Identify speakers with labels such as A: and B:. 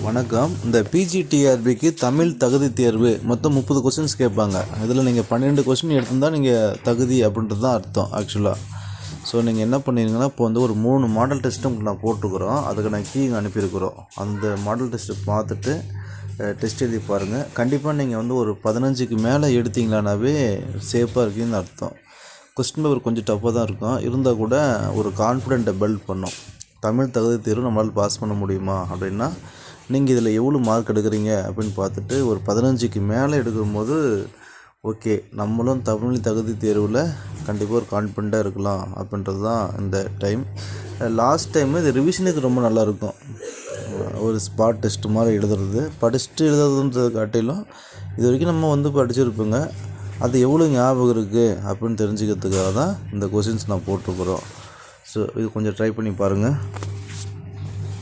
A: வணக்கம். இந்த பிஜிடிஆர்பிக்கு தமிழ் தகுதி தேர்வு மொத்தம் 30 கொஸ்டின்ஸ் கேட்பாங்க. இதில் நீங்கள் 12 கொஸ்டின் எடுத்திருந்தால் நீங்கள் தகுதி அப்படின்றது தான் அர்த்தம் ஆக்சுவலாக. ஸோ நீங்கள் என்ன பண்ணிடுங்கன்னா, இப்போ வந்து ஒரு 3 மாடல் டெஸ்ட்டும் நான் போட்டுக்கிறோம். அதுக்கு நான் கீ அனுப்பியிருக்கிறோம். அந்த மாடல் டெஸ்ட்டு பார்த்துட்டு டெஸ்ட் எழுதி பாருங்கள். கண்டிப்பாக நீங்கள் வந்து ஒரு 15க்கு மேலே எடுத்தீங்களானாவே சேஃபாக இருக்குன்னு அர்த்தம். கொஸ்டின் பேப்பர் கொஞ்சம் டஃப்பாக தான் இருக்கும், இருந்தால் கூட ஒரு கான்ஃபிடென்ட்டை பில்ட் பண்ணும். தமிழ் தகுதி தேர்வு நம்மளால் பாஸ் பண்ண முடியுமா அப்படின்னா, நீங்கள் இதில் எவ்வளோ மார்க் எடுக்கிறீங்க அப்படின்னு பார்த்துட்டு ஒரு 15க்கு மேலே எடுக்கும்போது ஓகே, நம்மளும் தமிழ் தகுதி தேர்வில் கண்டிப்பாக ஒரு கான்ஃபிடென்ட்டாக இருக்கலாம் அப்படின்றது தான் இந்த டைம். லாஸ்ட் டைமு இது ரிவிஷனுக்கு ரொம்ப நல்லாயிருக்கும். ஒரு ஸ்பாட் டெஸ்ட் மாதிரி எழுதுறது, படிச்சுட்டு எழுதுறதுன்றது காட்டிலும் இது வரைக்கும் நம்ம வந்து படிச்சிருப்போங்க, அது எவ்வளோ ஞாபகம் இருக்குது அப்படின்னு தெரிஞ்சுக்கிறதுக்காக தான் இந்த கொஷின்ஸ் நான் போட்டுருக்குறோம். ஸோ இது கொஞ்சம் ட்ரை பண்ணி பாருங்கள்.